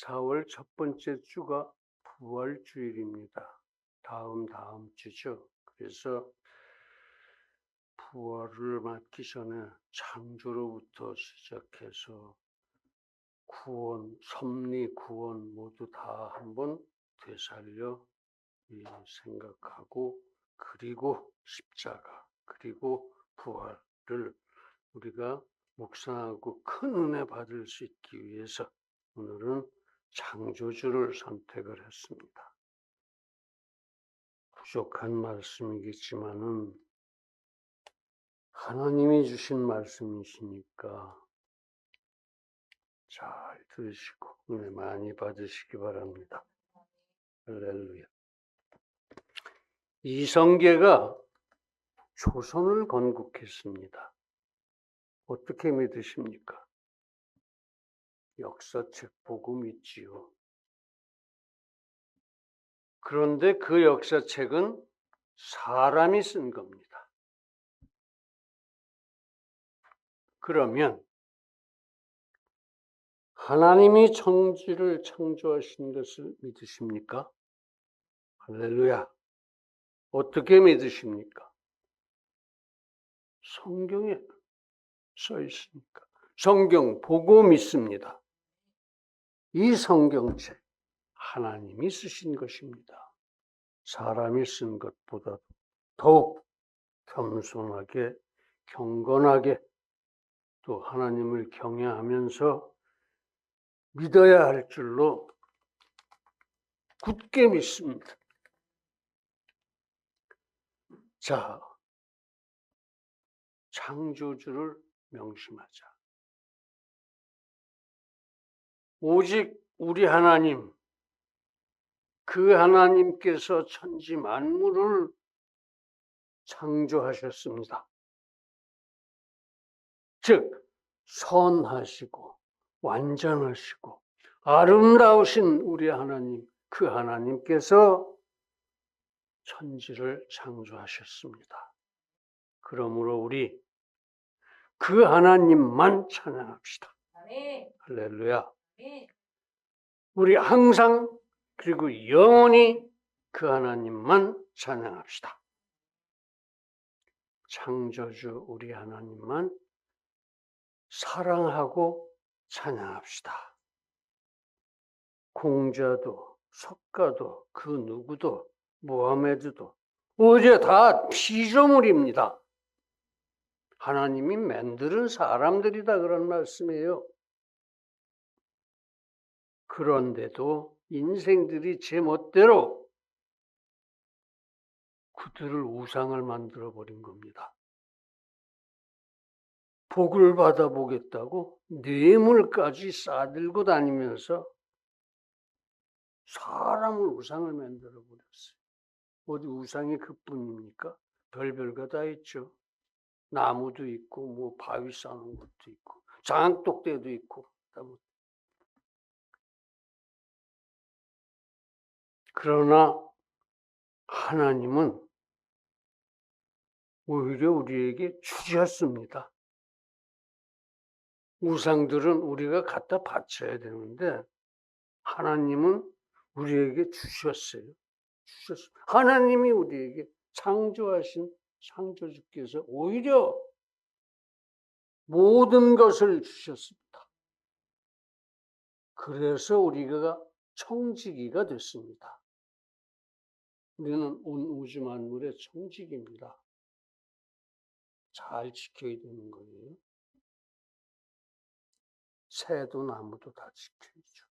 4월 첫 번째 주가 부활주일입니다. 다음 주죠. 그래서 부활을 맞기 전에 창조로부터 시작해서 구원, 섭리, 구원 모두 다 한번 되살려 생각하고, 그리고 십자가, 그리고 부활을 우리가 묵상하고 큰 은혜 받을 수 있기 위해서 오늘은 창조주를 선택을 했습니다. 부족한 말씀이겠지만은 하나님이 주신 말씀이시니까 잘 들으시고 은혜 많이 받으시기 바랍니다. 할렐루야. 이성계가 조선을 건국했습니다. 어떻게 믿으십니까? 역사책 보고 믿지요. 그런데 그 역사책은 사람이 쓴 겁니다. 그러면 하나님이 천지를 창조하신 것을 믿으십니까? 할렐루야. 어떻게 믿으십니까? 성경에 써 있으니까. 성경 보고 믿습니다. 이 성경책 하나님이 쓰신 것입니다. 사람이 쓴 것보다 더욱 겸손하게, 경건하게, 또 하나님을 경외하면서 믿어야 할 줄로 굳게 믿습니다. 자, 창조주를 명심하자. 오직 우리 하나님, 그 하나님께서 천지 만물을 창조하셨습니다. 즉, 선하시고 완전하시고 아름다우신 우리 하나님, 그 하나님께서 천지를 창조하셨습니다. 그러므로 우리 그 하나님만 찬양합시다. 할렐루야. 우리 항상 그리고 영원히 그 하나님만 찬양합시다. 창조주 우리 하나님만 사랑하고 찬양합시다. 공자도 석가도 그 누구도 모하메드도 어제 다 피조물입니다. 하나님이 만드는 사람들이다 그런 말씀이에요. 그런데도 인생들이 제멋대로 그들을 우상을 만들어 버린 겁니다. 복을 받아보겠다고 뇌물까지 싸들고 다니면서 사람을 우상을 만들어 버렸어요. 어디 우상이 그뿐입니까? 별별거 다 있죠. 나무도 있고 뭐 바위 쌓는 것도 있고 장독대도 있고. 그러나 하나님은 오히려 우리에게 주셨습니다. 우상들은 우리가 갖다 바쳐야 되는데 하나님은 우리에게 주셨어요. 하나님이 우리에게 창조하신 창조주께서 오히려 모든 것을 주셨습니다. 그래서 우리가 청지기가 됐습니다. 우리는 온 우주 만물의 청지기입니다. 잘 지켜야 되는 거예요. 새도 나무도 다 지켜야죠.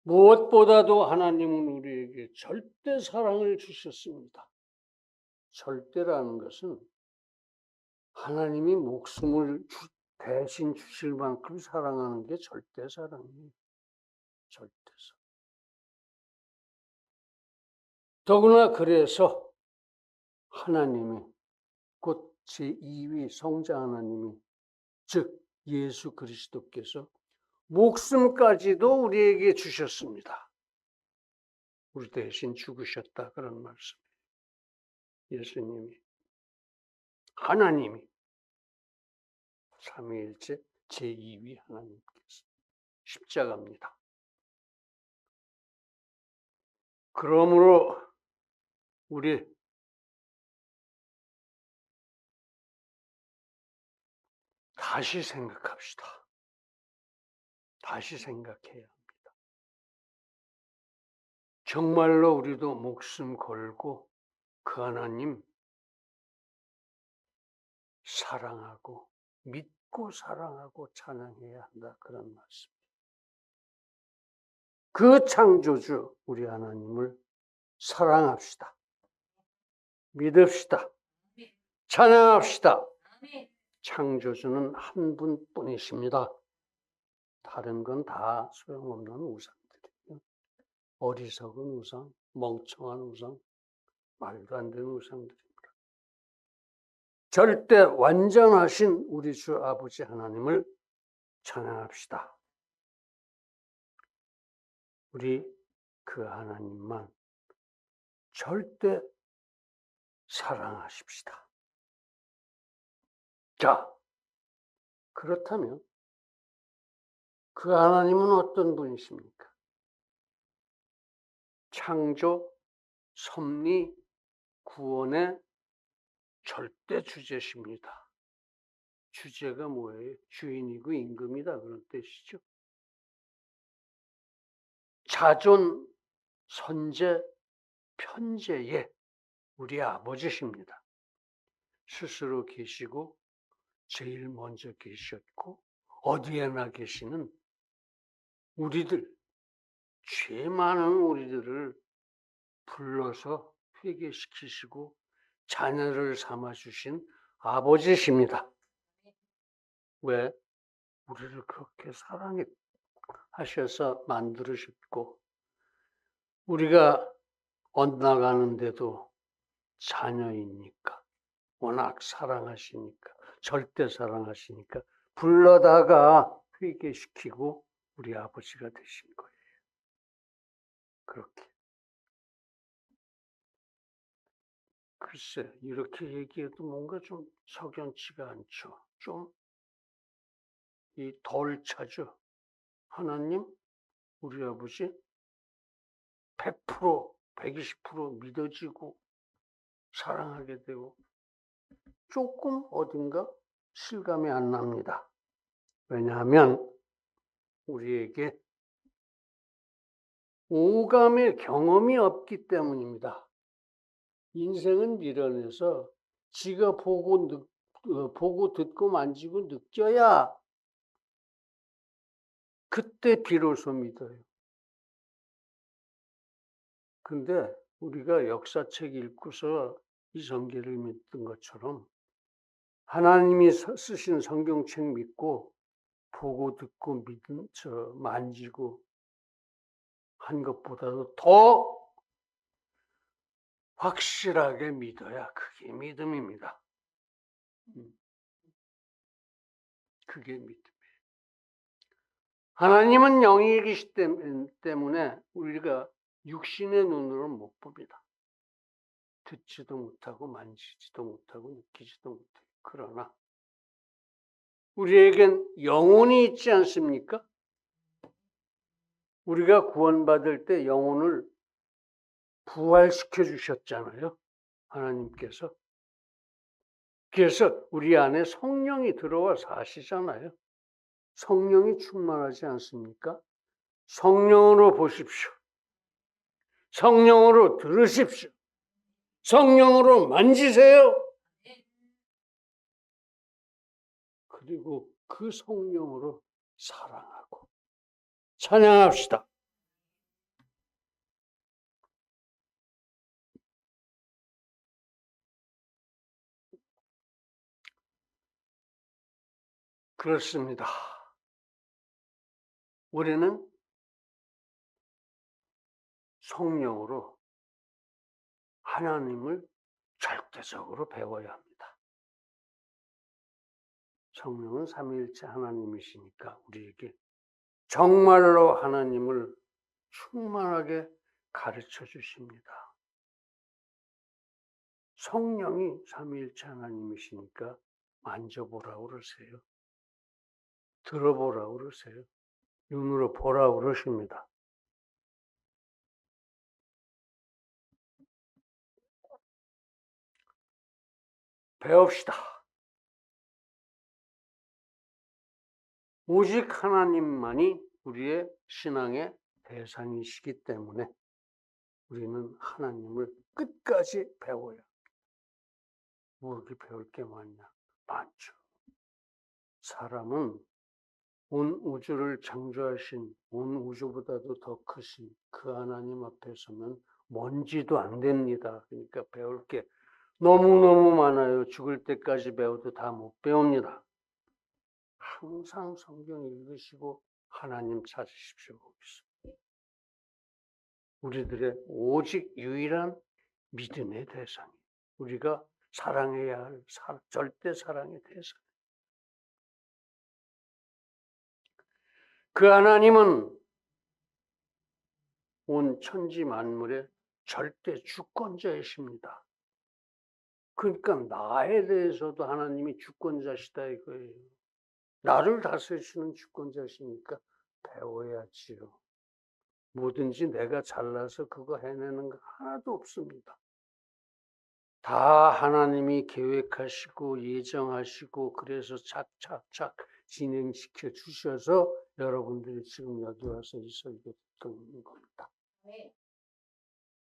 무엇보다도 하나님은 우리에게 절대 사랑을 주셨습니다. 절대라는 것은 하나님이 목숨을 대신 주실 만큼 사랑하는 게 절대 사랑이에요. 절대사. 더구나 그래서 하나님이 곧 제2위 성자 하나님이 즉 예수 그리스도께서 목숨까지도 우리에게 주셨습니다. 우리 대신 죽으셨다 그런 말씀이에요. 예수님이 하나님이 삼위일체 제2위 하나님께서 십자가입니다. 그러므로 우리 다시 생각합시다. 다시 생각해야 합니다. 정말로 우리도 목숨 걸고 그 하나님 사랑하고 믿고 사랑하고 찬양해야 한다. 그런 말씀. 그 창조주 우리 하나님을 사랑합시다. 믿읍시다. 찬양합시다. 창조주는 한 분뿐이십니다. 다른 건 다 소용없는 우상들이에요. 어리석은 우상, 멍청한 우상, 말도 안 되는 우상들입니다. 절대 완전하신 우리 주 아버지 하나님을 찬양합시다. 우리 그 하나님만 절대 사랑하십시다. 자, 그렇다면 그 하나님은 어떤 분이십니까? 창조, 섭리, 구원의 절대 주제십니다. 주제가 뭐예요? 주인이고 임금이다 그런 뜻이죠. 자존, 선제, 편재의 우리 아버지십니다. 스스로 계시고 제일 먼저 계셨고 어디에나 계시는 우리들, 죄 많은 우리들을 불러서 회개시키시고 자녀를 삼아주신 아버지십니다. 왜? 우리를 그렇게 사랑하셔서 만들으셨고 우리가 엇나가는데도 자녀이니까 워낙 사랑하시니까 절대 사랑하시니까 불러다가 회개시키고 우리 아버지가 되신 거예요. 그렇게. 글쎄 이렇게 얘기해도 뭔가 좀 석연치가 않죠. 좀 이 덜 차죠. 하나님 우리 아버지 100%, 120% 믿어지고 사랑하게 되고 조금 어딘가 실감이 안 납니다. 왜냐하면 우리에게 오감의 경험이 없기 때문입니다. 인생은 미련해서 지가 보고 듣고 만지고 느껴야 그때 비로소 믿어요. 근데 우리가 역사책 읽고서 이 성경을 믿던 것처럼 하나님이 쓰신 성경책 믿고 보고 듣고 만지고 한 것보다도 더 확실하게 믿어야 그게 믿음입니다. 그게 믿음이에요. 하나님은 영이시기 때문에 우리가 육신의 눈으로 못 봅니다. 듣지도 못하고 만지지도 못하고 느끼지도 못해요. 그러나 우리에겐 영혼이 있지 않습니까? 우리가 구원받을 때 영혼을 부활시켜 주셨잖아요. 하나님께서. 그래서 우리 안에 성령이 들어와 사시잖아요. 성령이 충만하지 않습니까? 성령으로 보십시오. 성령으로 들으십시오. 성령으로 만지세요. 그리고 그 성령으로 사랑하고 찬양합시다. 그렇습니다. 우리는 성령으로 하나님을 절대적으로 배워야 합니다. 성령은 삼위일체 하나님이시니까 우리에게 정말로 하나님을 충만하게 가르쳐 주십니다. 성령이 삼위일체 하나님이시니까 만져보라고 그러세요. 들어보라고 그러세요. 눈으로 보라 그러십니다. 배웁시다. 오직 하나님만이 우리의 신앙의 대상이시기 때문에 우리는 하나님을 끝까지 배워야 합니다. 뭐 이렇게 배울 게 많냐? 많죠. 사람은 온 우주를 창조하신, 온 우주보다도 더 크신 그 하나님 앞에 서면 먼지도 안 됩니다. 그러니까 배울 게 너무너무 많아요. 죽을 때까지 배워도 다 못 배웁니다. 항상 성경 읽으시고 하나님 찾으십시오. 거기서. 우리들의 오직 유일한 믿음의 대상, 우리가 사랑해야 할 절대 사랑의 대상. 그 하나님은 온 천지 만물의 절대 주권자이십니다. 그러니까 나에 대해서도 하나님이 주권자시다 이거예요. 나를 다스리시는 주권자시니까 배워야지요. 뭐든지 내가 잘나서 그거 해내는 거 하나도 없습니다. 다 하나님이 계획하시고 예정하시고 그래서 착착착 진행시켜 주셔서 여러분들이 지금 여기 와서 이 설교 듣는 겁니다. 네.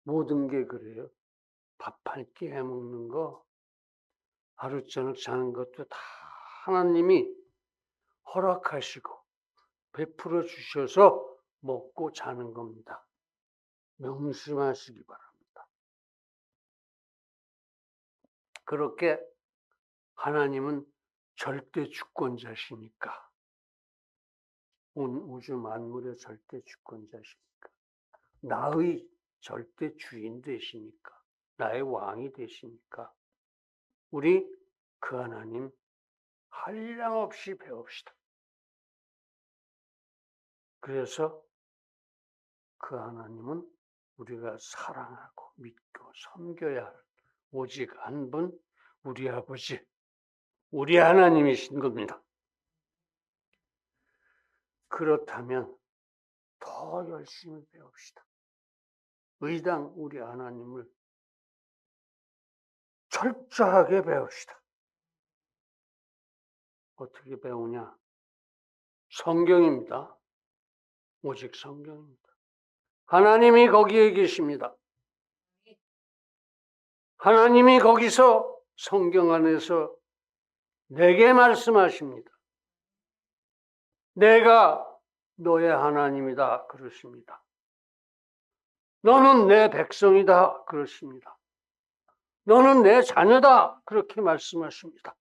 모든 게 그래요. 밥 한 끼 해먹는 거, 하루 저녁 자는 것도 다 하나님이 허락하시고 베풀어 주셔서 먹고 자는 겁니다. 명심하시기 바랍니다. 그렇게 하나님은 절대 주권자시니까, 온 우주 만물의 절대 주권자시니까, 나의 절대 주인 되시니까, 나의 왕이 되시니까 우리 그 하나님 한량없이 배웁시다. 그래서 그 하나님은 우리가 사랑하고 믿고 섬겨야 할 오직 한 분, 우리 아버지, 우리 하나님이신 겁니다. 그렇다면 더 열심히 배웁시다. 의당 우리 하나님을 철저하게 배웁시다. 어떻게 배우냐? 성경입니다. 오직 성경입니다. 하나님이 거기에 계십니다. 하나님이 거기서 성경 안에서 내게 말씀하십니다. 내가 너의 하나님이다 그러십니다. 너는 내 백성이다 그러십니다. 너는 내 자녀다 그렇게 말씀하십니다.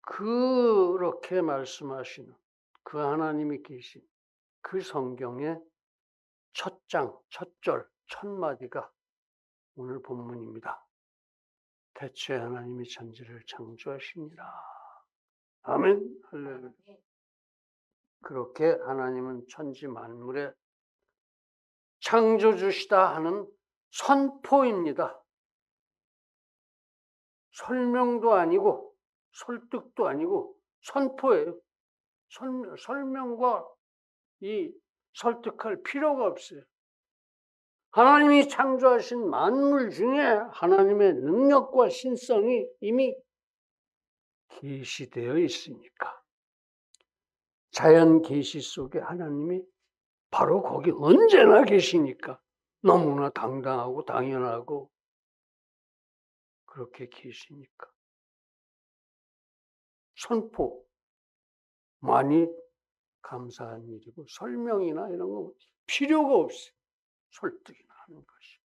그렇게 말씀하시는 그 하나님이 계신 그 성경의 첫 장, 첫 절, 첫 마디가 오늘 본문입니다. 대체 하나님이 천지를 창조하시니라. 아멘. 할렐루야. 그렇게 하나님은 천지 만물의 창조주시다 하는 선포입니다. 설명도 아니고 설득도 아니고 선포예요. 설명과 이 설득할 필요가 없어요. 하나님이 창조하신 만물 중에 하나님의 능력과 신성이 이미 계시되어 있으니까, 자연 계시 속에 하나님이 바로 거기 언제나 계시니까 너무나 당당하고 당연하고 그렇게 계시니까 선포 많이 감사한 일이고 설명이나 이런 거 필요가 없어요. 설득이나 하는 것이.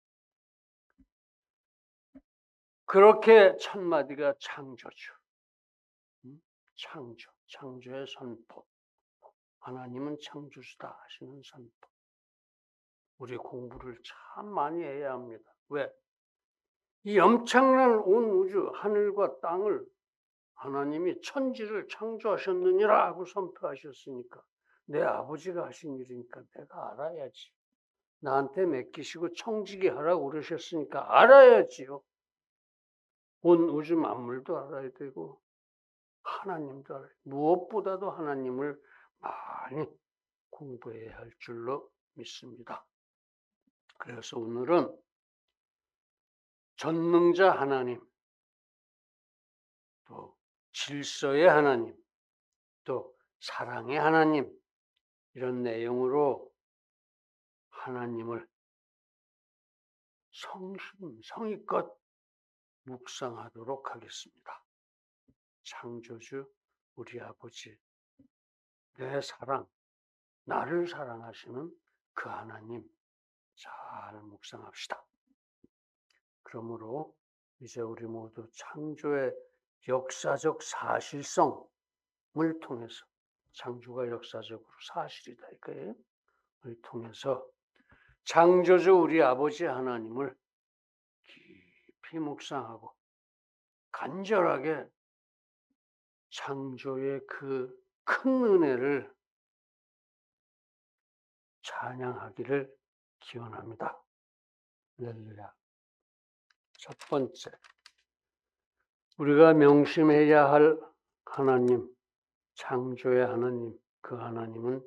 그렇게 첫 마디가 창조죠. 창조의 선포. 하나님은 창조주다 하시는 선포. 우리 공부를 참 많이 해야 합니다. 왜? 이 엄청난 온 우주, 하늘과 땅을 하나님이 천지를 창조하셨느니라 하고 선포하셨으니까 내 아버지가 하신 일이니까 내가 알아야지. 나한테 맡기시고 청지기 하라고 그러셨으니까 알아야지요. 온 우주 만물도 알아야 되고 하나님도 알아요. 무엇보다도 하나님을 많이 공부해야 할 줄로 믿습니다. 그래서 오늘은 전능자 하나님, 또 질서의 하나님, 또 사랑의 하나님, 이런 내용으로 하나님을 성의껏 묵상하도록 하겠습니다. 창조주 우리 아버지, 내 사랑, 나를 사랑하시는 그 하나님 잘 묵상합시다. 그러므로 이제 우리 모두 창조의 역사적 사실성을 통해서, 창조가 역사적으로 사실이다 이거예요. 을 통해서 창조주 우리 아버지 하나님을 깊이 묵상하고 간절하게 창조의 그 큰 은혜를 찬양하기를 기원합니다. 할렐루야. 첫 번째, 우리가 명심해야 할 하나님, 창조의 하나님, 그 하나님은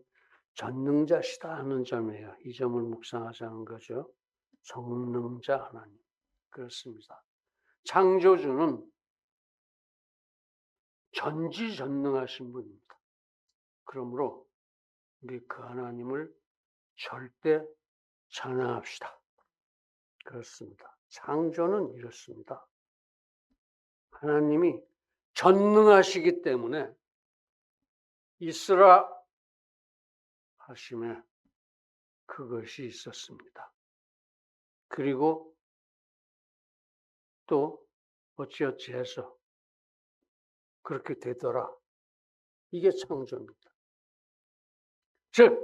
전능자시다 하는 점이에요. 이 점을 묵상하자는 거죠. 전능자 하나님. 그렇습니다. 창조주는 전지전능하신 분입니다. 그러므로 우리 그 하나님을 절대 찬양합시다. 그렇습니다. 창조는 이렇습니다. 하나님이 전능하시기 때문에 있으라 하심에 그것이 있었습니다. 그리고 또 어찌어찌 해서 그렇게 되더라. 이게 창조입니다. 즉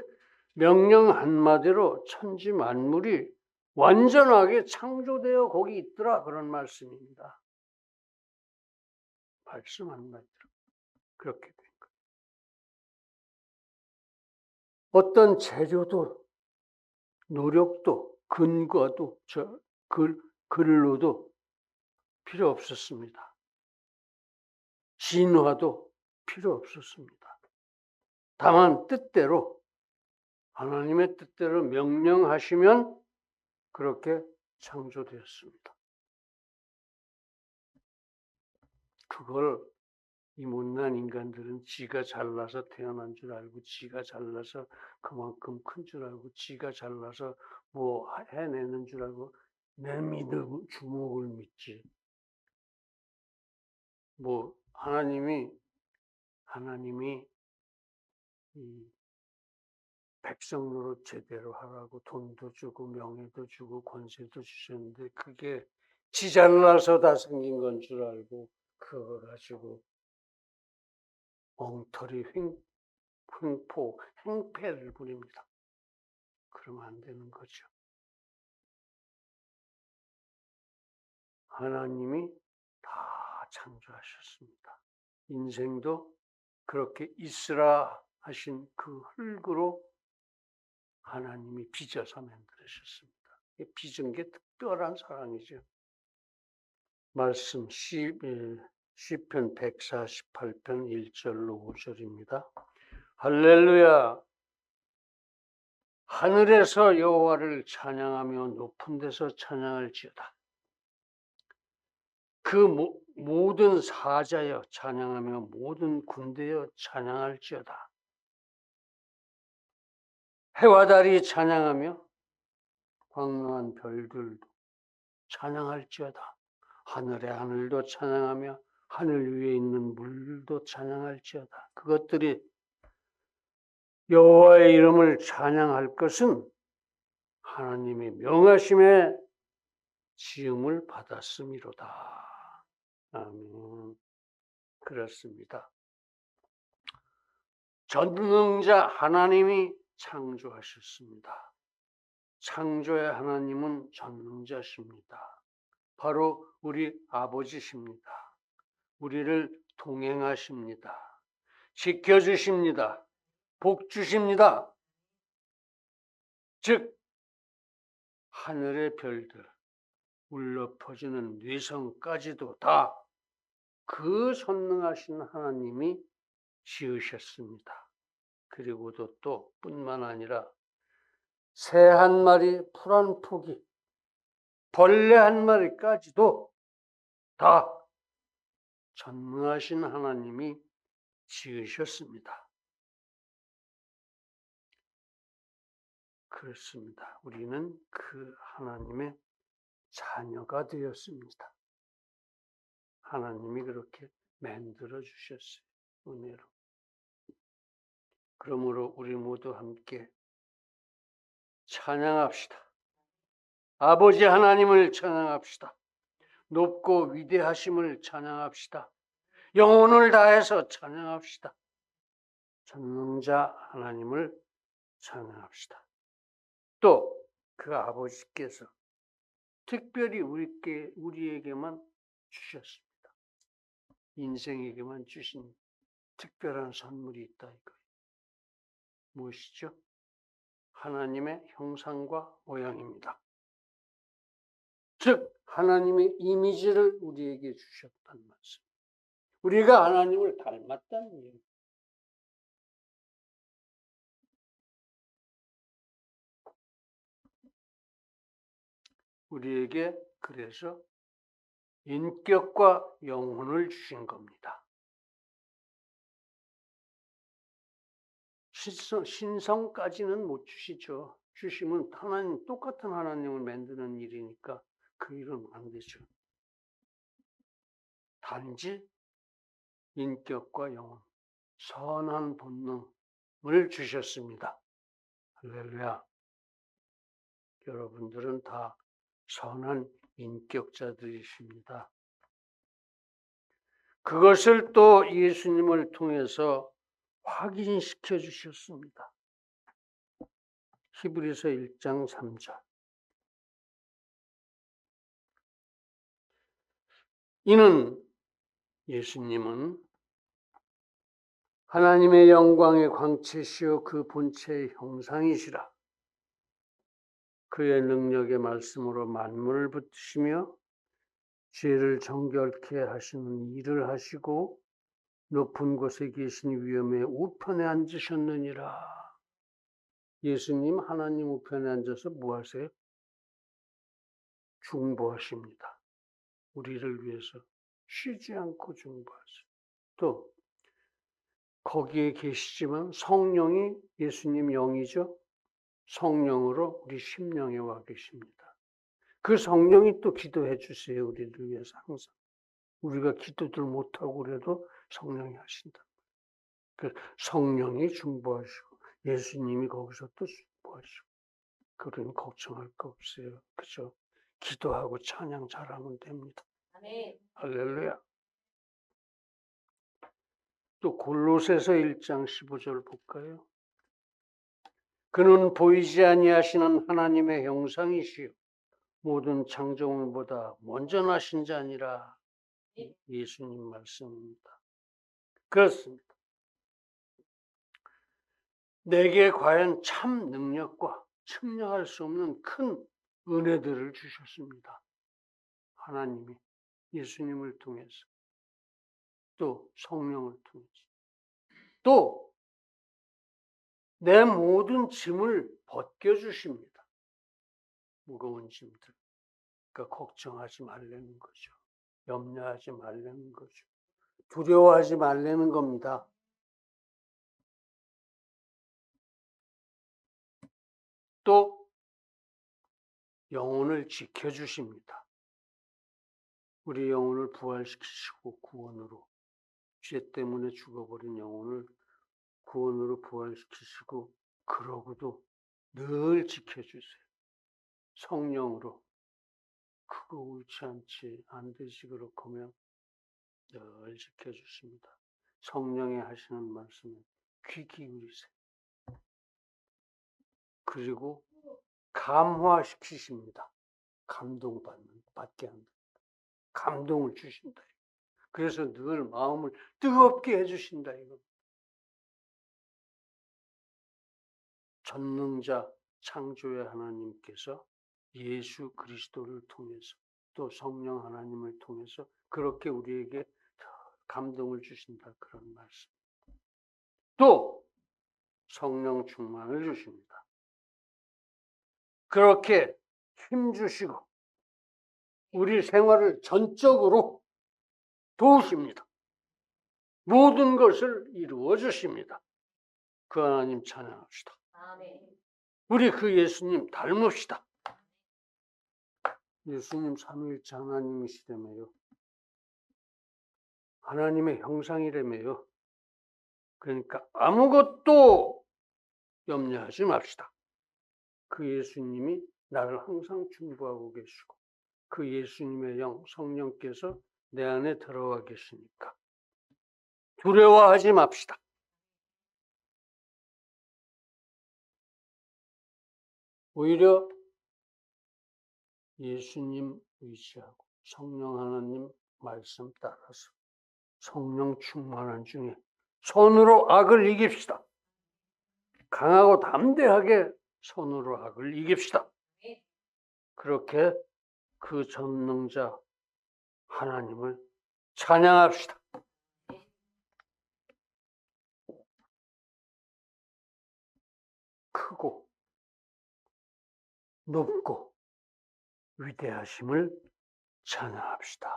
명령 한마디로 천지 만물이 완전하게 창조되어 거기 있더라, 그런 말씀입니다. 말씀 한마디로 그렇게 된 거예요. 어떤 재료도 노력도 근거도 근로도 필요 없었습니다. 진화도 필요 없었습니다. 다만 뜻대로, 하나님의 뜻대로 명령하시면 그렇게 창조되었습니다. 그걸 이 못난 인간들은 지가 잘나서 태어난 줄 알고, 지가 잘나서 그만큼 큰 줄 알고, 지가 잘나서 뭐 해내는 줄 알고 내 믿음 주먹을 믿지. 뭐 하나님이 이 백성 노릇 제대로 하라고 돈도 주고 명예도 주고 권세도 주셨는데 그게 지 잘나서 다 생긴 건 줄 알고 그거 가지고 엉터리 행패를 부립니다. 그러면 안 되는 거죠. 하나님이 다 창조하셨습니다. 인생도 그렇게 있으라 하신 그 흙으로 하나님이 빚어서 만들으셨습니다. 빚은 게 특별한 사랑이죠. 말씀 시편 148편 1절로 5절입니다. 할렐루야. 하늘에서 여호와를 찬양하며 높은 데서 찬양할지어다. 그 모든 사자여 찬양하며 모든 군대여 찬양할지어다. 해와 달이 찬양하며 광명한 별들도 찬양할지어다. 하늘의 하늘도 찬양하며 하늘 위에 있는 물도 찬양할지어다. 그것들이 여호와의 이름을 찬양할 것은 하나님의 명하심에 지음을 받았음이로다. 아멘. 그렇습니다. 전능자 하나님이 창조하셨습니다. 창조의 하나님은 전능자십니다. 바로 우리 아버지십니다. 우리를 동행하십니다. 지켜주십니다. 복 주십니다. 즉 하늘의 별들, 울려 퍼지는 위성까지도 다 그 선능하신 하나님이 지으셨습니다. 그리고도 또 뿐만 아니라 새 한 마리, 풀 한 포기, 벌레 한 마리까지도 다 전능하신 하나님이 지으셨습니다. 그렇습니다. 우리는 그 하나님의 자녀가 되었습니다. 하나님이 그렇게 만들어 주셨어요. 은혜로. 그러므로 우리 모두 함께 찬양합시다. 아버지 하나님을 찬양합시다. 높고 위대하심을 찬양합시다. 영혼을 다해서 찬양합시다. 전능자 하나님을 찬양합시다. 또 그 아버지께서 특별히 우리에게만 주셨습니다. 인생에게만 주신 특별한 선물이 있다 이거예요. 무엇이죠? 하나님의 형상과 모양입니다. 즉 하나님의 이미지를 우리에게 주셨다는 말씀. 우리가 하나님을 닮았다는 얘기예요. 우리에게 그래서 인격과 영혼을 주신 겁니다. 신성까지는 못 주시죠. 주시면 하나님, 똑같은 하나님을 만드는 일이니까 그 일은 안 되죠. 단지 인격과 영혼, 선한 본능을 주셨습니다. 할렐루야. 여러분들은 다 선한 인격자들이십니다. 그것을 또 예수님을 통해서 확인시켜 주셨습니다. 히브리서 1장 3절. 이는 예수님은 하나님의 영광의 광채시요 그 본체의 형상이시라. 그의 능력의 말씀으로 만물을 붙드시며 죄를 정결케 하시는 일을 하시고 높은 곳에 계신 위엄의 우편에 앉으셨느니라. 예수님 하나님 우편에 앉아서 뭐 하세요? 중보하십니다. 우리를 위해서 쉬지 않고 중보하세요. 또 거기에 계시지만 성령이 예수님 영이죠. 성령으로 우리 심령에 와 계십니다. 그 성령이 또 기도해 주세요. 우리를 위해서 항상. 우리가 기도들 못하고 그래도 성령이 하신다. 그 성령이 중보하시고 예수님이 거기서 또 중보하시고 그러니 걱정할 거 없어요. 그죠? 기도하고 찬양 잘하면 됩니다. 아멘. 할렐루야. 또 골로새서 1장 15절 볼까요? 그는 보이지 아니하시는 하나님의 형상이시요 모든 창조물보다 먼저 나신 자니라. 예수님 말씀입니다. 그렇습니다. 내게 과연 참 능력과 측량할 수 없는 큰 은혜들을 주셨습니다. 하나님이 예수님을 통해서 또 성령을 통해서 또 내 모든 짐을 벗겨주십니다. 무거운 짐들. 그러니까 걱정하지 말라는 거죠. 염려하지 말라는 거죠. 두려워하지 말라는 겁니다. 또 영혼을 지켜주십니다. 우리 영혼을 부활시키시고 구원으로 죄 때문에 죽어버린 영혼을 구원으로 부활시키시고 그러고도 늘 지켜주세요. 성령으로 크고 옳지 않지 안 되시도록 하면 늘 지켜주십니다. 성령이 하시는 말씀에 귀 기울이세요. 그리고 감화시키십니다. 받게 합니다. 감동을 주신다. 그래서 늘 마음을 뜨겁게 해주신다. 이거. 전능자 창조의 하나님께서 예수 그리스도를 통해서 또 성령 하나님을 통해서 그렇게 우리에게 감동을 주신다. 그런 말씀. 또 성령 충만을 주십니다. 그렇게 힘주시고 우리 생활을 전적으로 도우십니다. 모든 것을 이루어 주십니다. 그 하나님 찬양합시다. 우리 그 예수님 닮읍시다. 예수님 삼위일체 하나님이시라며요. 하나님의 형상이라며요. 그러니까 아무것도 염려하지 맙시다. 그 예수님이 나를 항상 중보하고 계시고 그 예수님의 영 성령께서 내 안에 들어와 계시니까 두려워하지 맙시다. 오히려 예수님 의지하고 성령 하나님 말씀 따라서 성령 충만한 중에 손으로 악을 이깁시다. 강하고 담대하게 손으로 악을 이깁시다. 그렇게 그 전능자 하나님을 찬양합시다. 크고 높고 위대하심을 찬양합시다.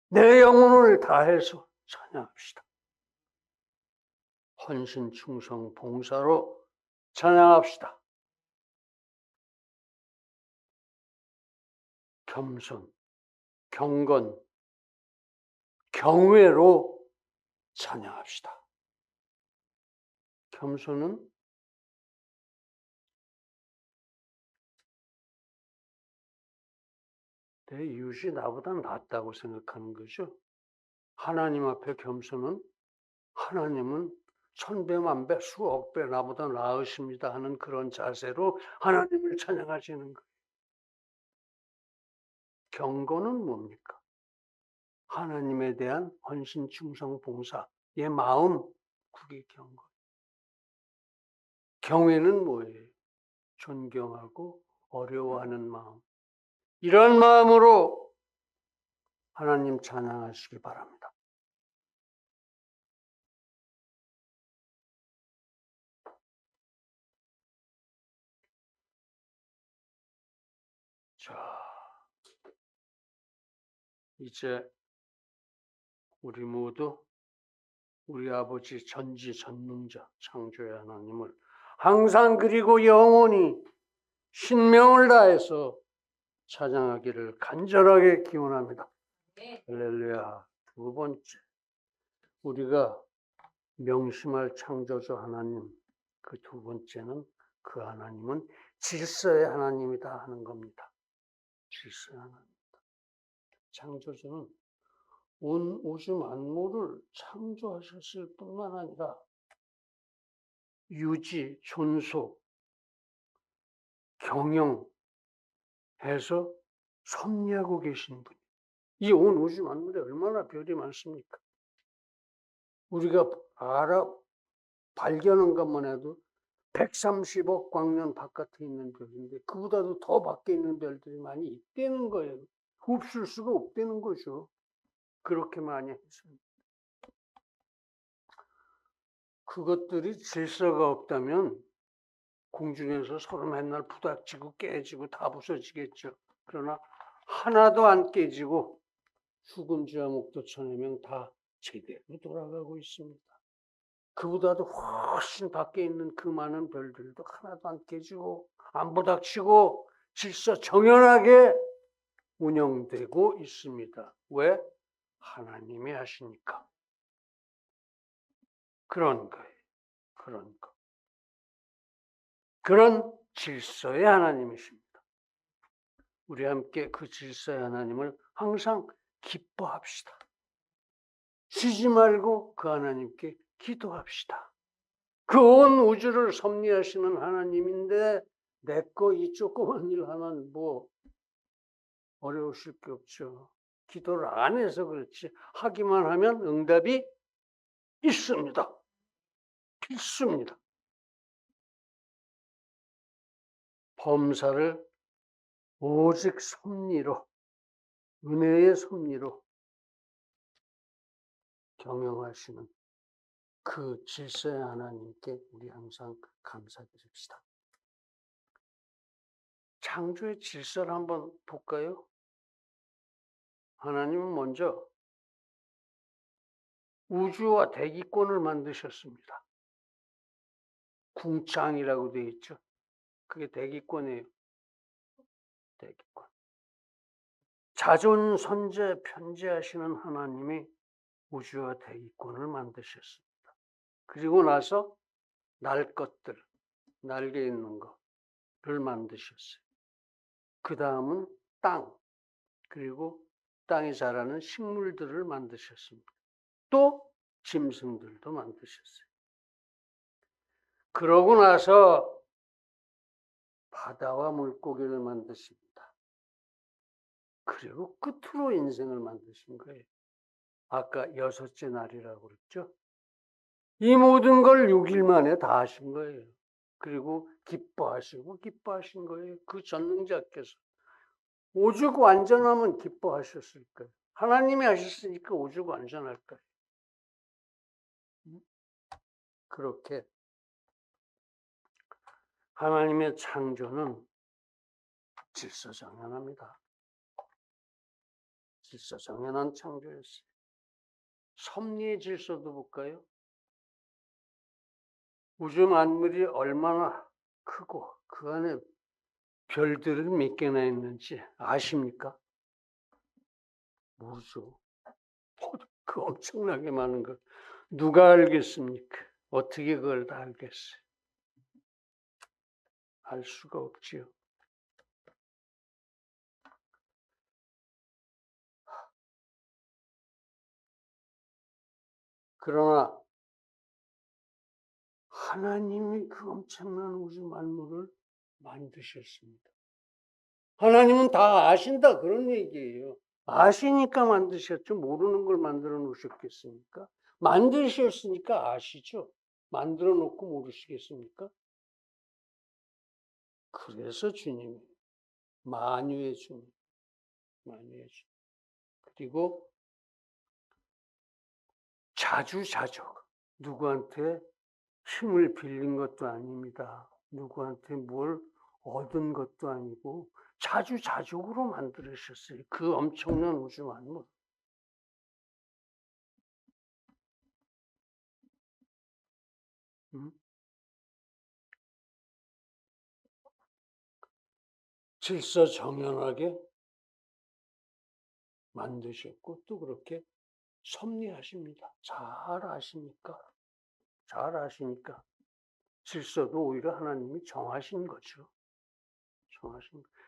내 영혼을 다해서 찬양합시다. 헌신, 충성, 봉사로 찬양합시다. 겸손, 경건, 경외로 찬양합시다. 겸손은 내 이웃이 나보다 낫다고 생각하는 거죠. 하나님 앞에 겸손은 하나님은 천배만배 수억 배 나보다 나으십니다 하는 그런 자세로 하나님을 찬양하시는 거예요. 경건은 뭡니까? 하나님에 대한 헌신, 충성, 봉사의 마음, 그게 경건. 경외는 뭐예요? 존경하고 어려워하는 마음. 이런 마음으로 하나님 찬양하시기 바랍니다. 자, 이제 우리 모두 우리 아버지 전지전능자 창조의 하나님을 항상 그리고 영원히 신명을 다해서 찬양하기를 간절하게 기원합니다. 할렐루야. 두 번째, 우리가 명심할 창조주 하나님, 그 두 번째는 그 하나님은 질서의 하나님이다 하는 겁니다. 질서의 하나님이다. 창조주는 온 우주 만물을 창조하셨을 뿐만 아니라 유지, 존속, 경영해서 섭리하고 계신 분. 이 온 우주 만물에 얼마나 별이 많습니까? 우리가 발견한 것만 해도 130억 광년 바깥에 있는 별인데 그보다도 더 밖에 있는 별들이 많이 있다는 거예요. 없을 수가 없다는 거죠. 그렇게 많이 했습니다. 그것들이 질서가 없다면 공중에서 서로 맨날 부닥치고 깨지고 다 부서지겠죠. 그러나 하나도 안 깨지고 수금지와 목도천해명 다 제대로 돌아가고 있습니다. 그보다도 훨씬 밖에 있는 그 많은 별들도 하나도 안 깨지고 안 부닥치고 질서 정연하게 운영되고 있습니다. 왜? 하나님이 하시니까. 그런 거예요. 그런 거. 그런 질서의 하나님이십니다. 우리 함께 그 질서의 하나님을 항상 기뻐합시다. 쉬지 말고 그 하나님께 기도합시다. 그 온 우주를 섭리하시는 하나님인데 내 거 이 조그만 일 하나는 뭐 어려우실 게 없죠. 기도를 안 해서 그렇지 하기만 하면 응답이 있습니다. 필수입니다. 범사를 오직 섭리로, 은혜의 섭리로 경영하시는 그 질서의 하나님께 우리 항상 감사드립시다. 창조의 질서를 한번 볼까요? 하나님은 먼저 우주와 대기권을 만드셨습니다. 궁창이라고 되어 있죠. 그게 대기권이에요. 대기권. 자존선재 편재하시는 하나님이 우주와 대기권을 만드셨습니다. 그리고 나서 날 것들, 날개 있는 거를 만드셨어요. 그 다음은 땅, 그리고 땅에 자라는 식물들을 만드셨습니다. 또 짐승들도 만드셨어요. 그러고 나서 바다와 물고기를 만드십니다. 그리고 끝으로 인생을 만드신 거예요. 아까 6째 날이라고 그랬죠. 이 모든 걸 6일 만에 다 하신 거예요. 그리고 기뻐하신 거예요. 그 전능자께서. 오죽 완전하면 기뻐하셨을 거예요. 하나님이 하셨으니까 오죽 완전할 거예요. 그렇게 하나님의 창조는 질서정연합니다. 질서정연한 창조였어요. 섭리의 질서도 볼까요? 우주 만물이 얼마나 크고 그 안에 별들은 몇 개나 있는지 아십니까? 모르죠. 그 엄청나게 많은 걸 누가 알겠습니까? 어떻게 그걸 다 알겠어요? 알 수가 없지요. 그러나 하나님이 그 엄청난 우주 만물을 만드셨습니다. 하나님은 다 아신다 그런 얘기예요. 아시니까 만드셨죠. 모르는 걸 만들어 놓으셨겠습니까? 만드셨으니까 아시죠. 만들어 놓고 모르시겠습니까? 그래서 주님이 만유의 주님, 만유의 주님. 그리고 자주자족 누구한테 힘을 빌린 것도 아닙니다. 누구한테 뭘 얻은 것도 아니고 자주자족으로 만들으셨어요. 그 엄청난 우주 만물. 질서정연하게 만드셨고 또 그렇게 섭리하십니다. 잘 아시니까 질서도 오히려 하나님이 정하신 거죠.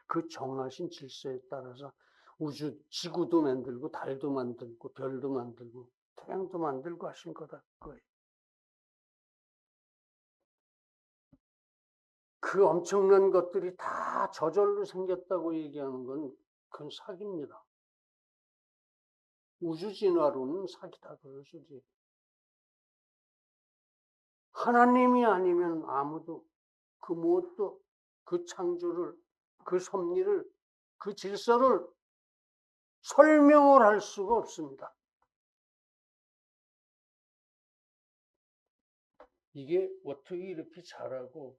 그 정하신 질서에 따라서 우주 지구도 만들고 달도 만들고 별도 만들고 태양도 만들고 하신 거다 그거예요. 그 엄청난 것들이 다 저절로 생겼다고 얘기하는 건 그건 사기입니다. 우주 진화론은 사기다 그런 소리예요. 하나님이 아니면 아무도 그 무엇도 그 창조를, 그 섭리를, 그 질서를 설명을 할 수가 없습니다. 이게 어떻게 이렇게 자라고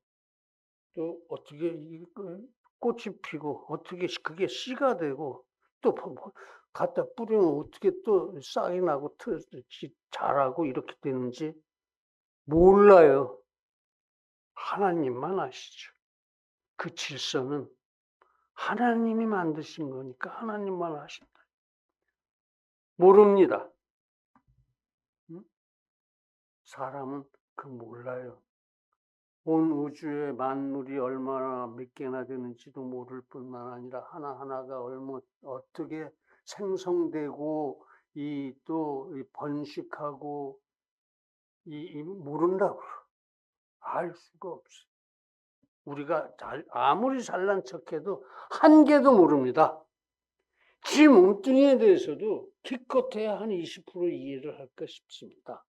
또 어떻게 꽃이 피고 어떻게 그게 씨가 되고 또 갖다 뿌리면 어떻게 또 싹이 나고 자라고 이렇게 되는지 몰라요. 하나님만 아시죠. 그 질서는 하나님이 만드신 거니까 하나님만 아신다. 모릅니다. 사람은 그 몰라요. 온 우주의 만물이 얼마나 몇 개나 되는지도 모를 뿐만 아니라 하나하나가 어떻게 생성되고 또 번식하고 모른다고 알 수가 없어요. 우리가 아무리 잘난 척해도 한 개도 모릅니다. 지 몸뚱이에 대해서도 기껏해야 한 20% 이해를 할까 싶습니다.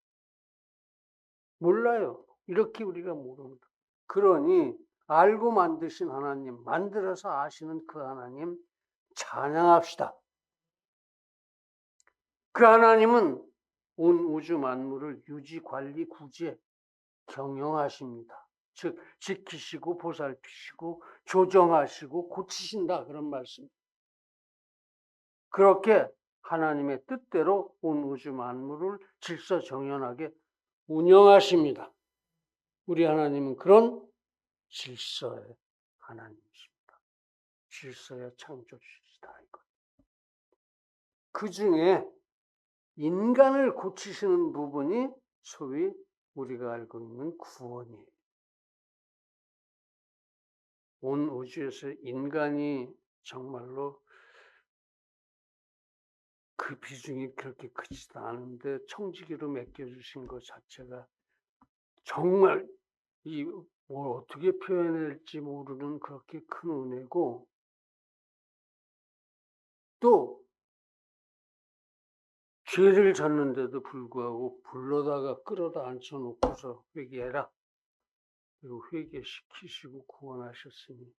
몰라요. 이렇게 우리가 모릅니다. 그러니 알고 만드신 하나님, 만들어서 아시는 그 하나님 찬양합시다. 그 하나님은 온 우주 만물을 유지, 관리, 구제, 경영하십니다. 즉 지키시고 보살피시고 조정하시고 고치신다 그런 말씀. 그렇게 하나님의 뜻대로 온 우주 만물을 질서정연하게 운영하십니다. 우리 하나님은 그런 질서의 하나님이십니다. 질서의 창조주시다 이거. 그 중에 인간을 고치시는 부분이 소위 우리가 알고 있는 구원이에요. 온 우주에서 인간이 정말로 그 비중이 그렇게 크지도 않은데 청지기로 맡겨주신 것 자체가 정말 뭘 어떻게 표현할지 모르는 그렇게 큰 은혜고, 또 죄를 졌는데도 불구하고 불러다가 끌어다 앉혀놓고서 회개해라. 그리고 회개시키시고 구원하셨으니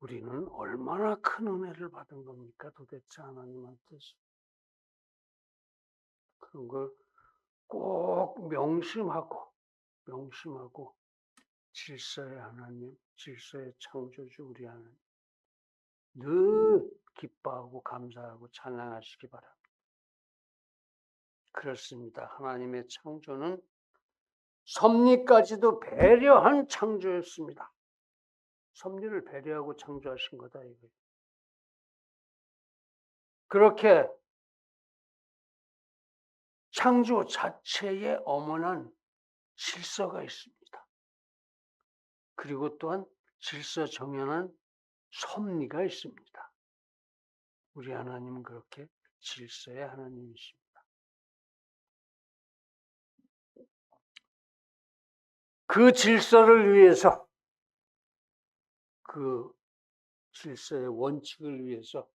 우리는 얼마나 큰 은혜를 받은 겁니까? 도대체 하나님한테서. 그런 걸 꼭 명심하고 질서의 하나님, 질서의 창조주 우리 하나님 늘 기뻐하고 감사하고 찬양하시기 바랍니다. 그렇습니다. 하나님의 창조는 섭리까지도 배려한 창조였습니다. 섭리를 배려하고 창조하신 거다 이거예요. 그렇게 창조 자체에 엄연한 질서가 있습니다. 그리고 또한 질서정연한 섭리가 있습니다. 우리 하나님은 그렇게 질서의 하나님이십니다. 그 질서를 위해서, 그 질서의 원칙을 위해서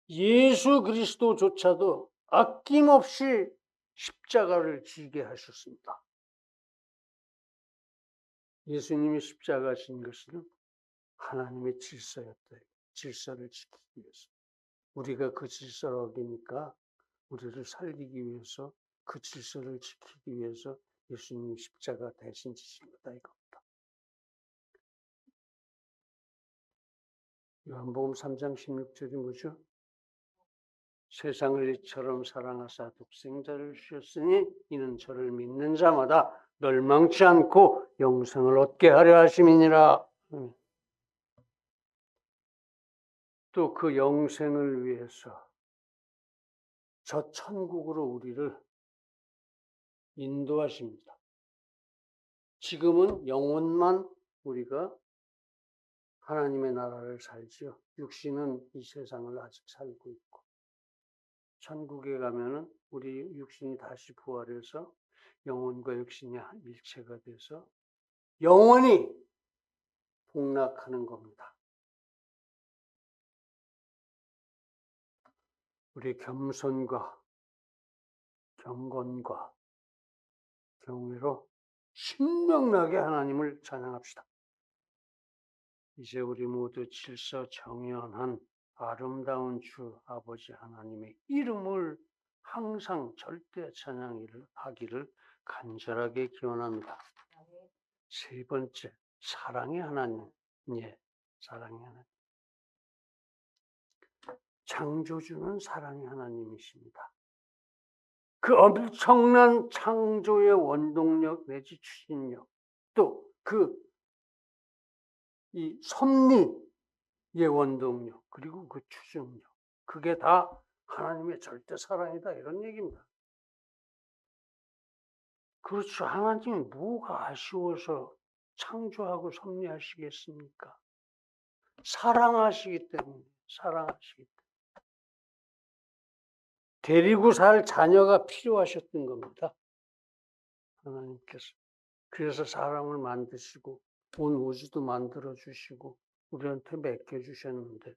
예수 그리스도조차도 아낌없이 십자가를 지게 하셨습니다. 예수님이 십자가 진 것은 하나님의 질서였다. 질서를 지키기 위해서. 우리가 그 질서를 어기니까 우리를 살리기 위해서, 그 질서를 지키기 위해서 예수님이 십자가 대신 지신 거다 이겁니다. 요한복음 3장 16절이 뭐죠? 세상을 이처럼 사랑하사 독생자를 주셨으니 이는 저를 믿는 자마다 멸망치 않고 영생을 얻게 하려 하심이니라. 또 그 영생을 위해서 저 천국으로 우리를 인도하십니다. 지금은 영혼만 우리가 하나님의 나라를 살지요. 육신은 이 세상을 아직 살고 있고, 천국에 가면은 우리 육신이 다시 부활해서 영혼과 육신이 일체가 돼서 영원히 복락하는 겁니다. 우리 겸손과 경건과 경외로 신명나게 하나님을 찬양합시다. 이제 우리 모두 질서 정연한 아름다운 주 아버지 하나님의 이름을 항상 절대 찬양하기를 간절하게 기원합니다. 세 번째, 사랑의 하나님. 예, 사랑의 하나님. 창조주는 사랑의 하나님이십니다. 그 엄청난 창조의 원동력 내지 추진력, 또 이 섭리의 원동력, 그리고 그 추진력, 그게 다 하나님의 절대 사랑이다 이런 얘기입니다. 그렇죠. 하나님이 뭐가 아쉬워서 창조하고 섭리하시겠습니까? 사랑하시기 때문에. 데리고 살 자녀가 필요하셨던 겁니다. 하나님께서. 그래서 사람을 만드시고 온 우주도 만들어 주시고 우리한테 맡겨 주셨는데,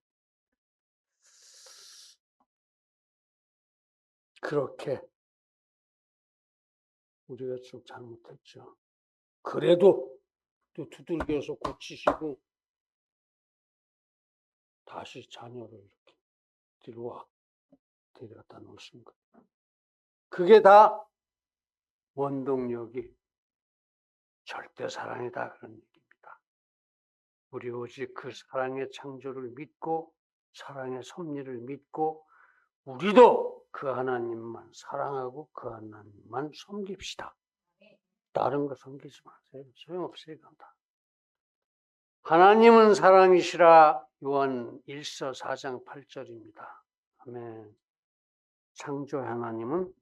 그렇게 우리가 좀 잘못했죠. 그래도 또 두들겨서 고치시고 다시 자녀를 이렇게 데려다 놓으신 거예요. 그게 다 원동력이 절대 사랑이다 그런 얘기입니다. 우리 오직 그 사랑의 창조를 믿고 사랑의 섭리를 믿고 우리도 그 하나님만 사랑하고 그 하나님만 섬깁시다. 다른 거 섬기지 마세요. 소용없어요. 다. 하나님은 사랑이시라. 요한 1서 4장 8절입니다. 아멘. 창조 하나님은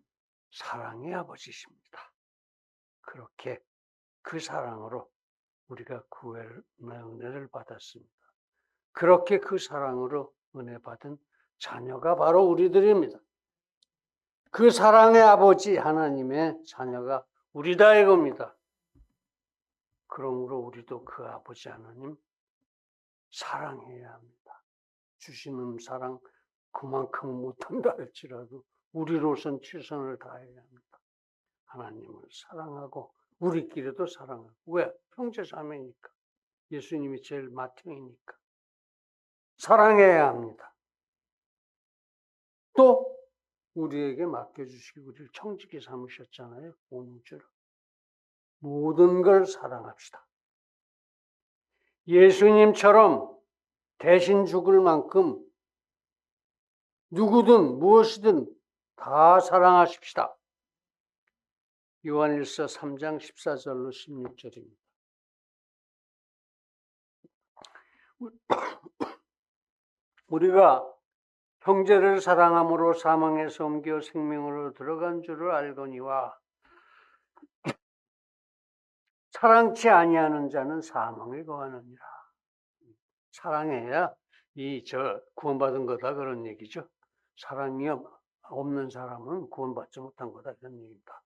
사랑의 아버지십니다. 그렇게 그 사랑으로 우리가 구원의 은혜를 받았습니다. 그렇게 그 사랑으로 은혜 받은 자녀가 바로 우리들입니다. 그 사랑의 아버지 하나님의 자녀가 우리다 이겁니다. 그러므로 우리도 그 아버지 하나님 사랑해야 합니다. 주시는 사랑 그만큼 못한다 할지라도 우리로선 최선을 다해야 합니다. 하나님을 사랑하고 우리끼리도 사랑하고. 왜? 형제자매니까. 예수님이 제일 맏형이니까. 사랑해야 합니다. 또 우리에게 맡겨주시고 우리를 청지기 삼으셨잖아요. 온 우주를. 모든 걸 사랑합시다. 예수님처럼 대신 죽을 만큼 누구든 무엇이든 다 사랑하십시다. 요한일서 3장 14절로 16절입니다. 우리가 형제를 사랑함으로 사망에서 옮겨 생명으로 들어간 줄을 알거니와 사랑치 아니하는 자는 사망에 거하느니라. 사랑해야 구원받은 거다 그런 얘기죠. 사랑이 없는 사람은 구원받지 못한 거다 그런 얘기입니다.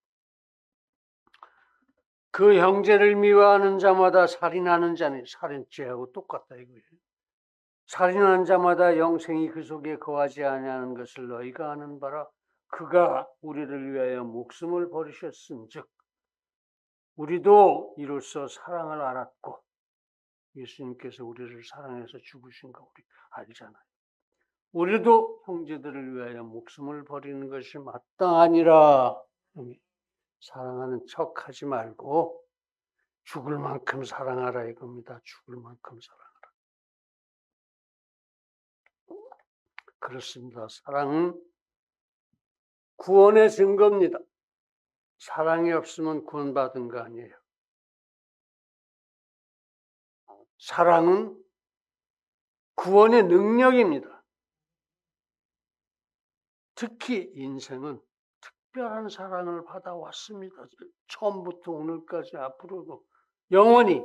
그 형제를 미워하는 자마다 살인하는 자는 살인죄하고 똑같다 이거예요. 살인하는 자마다 영생이 그 속에 거하지 아니하는 것을 너희가 아는 바라. 그가 우리를 위하여 목숨을 버리셨은즉 우리도 이로써 사랑을 알았고 예수님께서 우리를 사랑해서 죽으신 거 우리 알잖아요. 우리도 형제들을 위하여 목숨을 버리는 것이 마땅하니라. 사랑하는 척하지 말고 죽을 만큼 사랑하라 이겁니다. 죽을 만큼 사랑하라. 그렇습니다. 사랑은 구원의 증거입니다. 사랑이 없으면 구원받은 거 아니에요. 사랑은 구원의 능력입니다. 특히 인생은 특별한 사랑을 받아왔습니다. 처음부터 오늘까지 앞으로도 영원히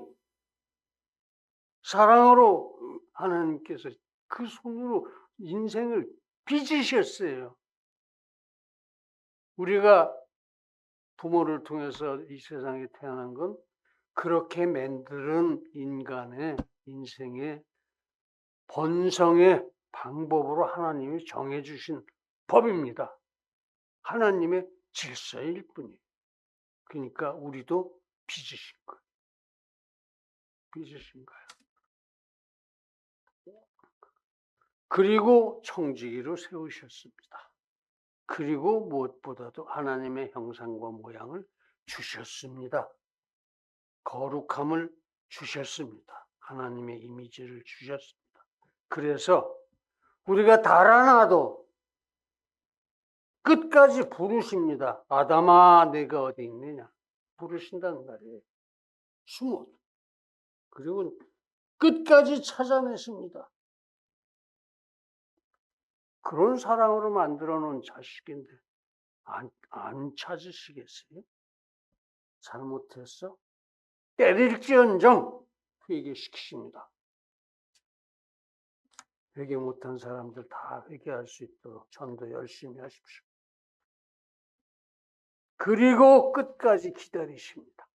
사랑으로 하나님께서 그 손으로 인생을 빚으셨어요. 우리가 부모를 통해서 이 세상에 태어난 건 그렇게 만드는 인간의 인생의 번성의 방법으로 하나님이 정해주신 법입니다. 하나님의 질서일 뿐이에요. 그러니까 우리도 빚으신 거예요. 빚으신 거예요. 그리고 청지기로 세우셨습니다. 그리고 무엇보다도 하나님의 형상과 모양을 주셨습니다. 거룩함을 주셨습니다. 하나님의 이미지를 주셨습니다. 그래서 우리가 달아나도 끝까지 부르십니다. 아담아 내가 어디 있느냐 부르신다는 말이에요. 숨어. 그리고 끝까지 찾아내십니다. 그런 사랑으로 만들어 놓은 자식인데 안 찾으시겠어요? 잘못했어? 때릴지언정 회개시키십니다. 회개 못한 사람들 다 회개할 수 있도록 전도 열심히 하십시오. 그리고 끝까지 기다리십니다.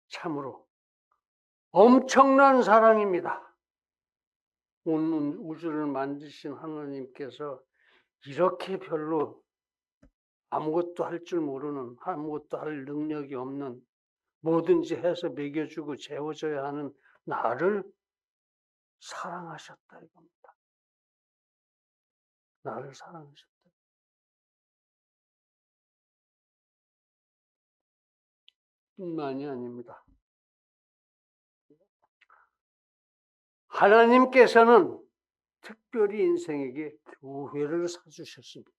참으로 엄청난 사랑입니다. 온 우주를 만드신 하나님께서 이렇게 별로 아무것도 할 줄 모르는, 아무것도 할 능력이 없는, 뭐든지 해서 먹여주고 재워줘야 하는 나를 사랑하셨다 이겁니다. 나를 사랑하셨다. 뿐만이 아닙니다. 하나님께서는 특별히 인생에게 교회를 사주셨습니다.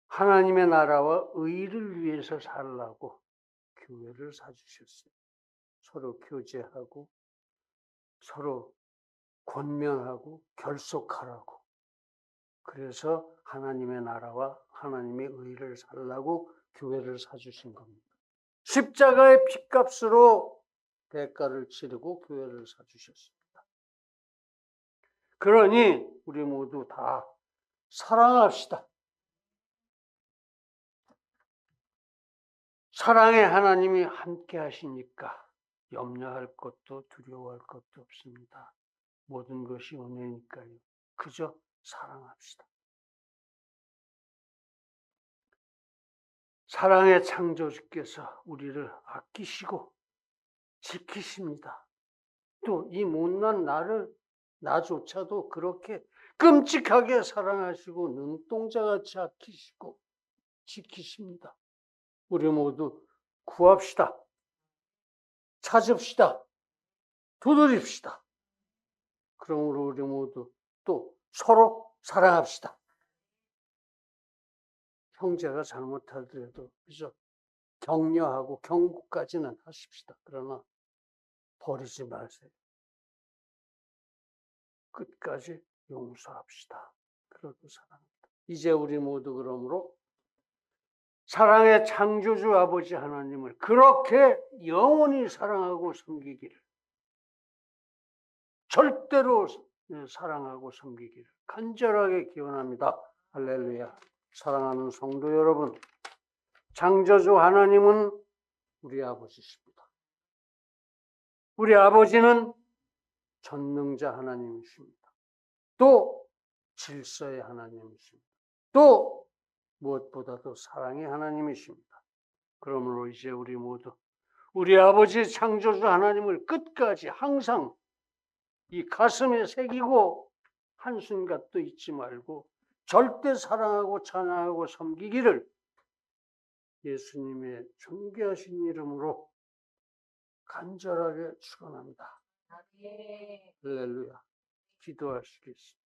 하나님의 나라와 의를 위해서 살라고 교회를 사주셨어요. 서로 교제하고 서로 권면하고 결속하라고. 그래서 하나님의 나라와 하나님의 의를 살라고 교회를 사주신 겁니다. 십자가의 핏값으로 대가를 치르고 교회를 사주셨습니다. 그러니 우리 모두 다 사랑합시다. 사랑의 하나님이 함께 하시니까 염려할 것도 두려워할 것도 없습니다. 모든 것이 은혜니까요. 그저 사랑합시다. 사랑의 창조주께서 우리를 아끼시고 지키십니다. 또 이 못난 나조차도 그렇게 끔찍하게 사랑하시고 눈동자같이 아끼시고 지키십니다. 우리 모두 구합시다. 찾읍시다. 두드립시다. 그러므로 우리 모두 또 서로 사랑합시다. 형제가 잘못하더라도 그죠? 격려하고 경고까지는 하십시다. 그러나 버리지 마세요. 끝까지 용서합시다. 그러고 사랑합니다. 이제 우리 모두 그러므로 사랑의 창조주 아버지 하나님을 그렇게 영원히 사랑하고 섬기기를, 절대로 사랑하고 섬기기를 간절하게 기원합니다. 할렐루야. 사랑하는 성도 여러분, 창조주 하나님은 우리 아버지십니다. 우리 아버지는 전능자 하나님이십니다. 또 질서의 하나님이십니다. 또 무엇보다도 사랑의 하나님이십니다. 그러므로 이제 우리 모두 우리 아버지 창조주 하나님을 끝까지 항상 이 가슴에 새기고 한순간도 잊지 말고 절대 사랑하고 찬양하고 섬기기를 예수님의 존귀하신 이름으로 간절하게 축원합니다. 할렐루야. 기도하시겠습니다.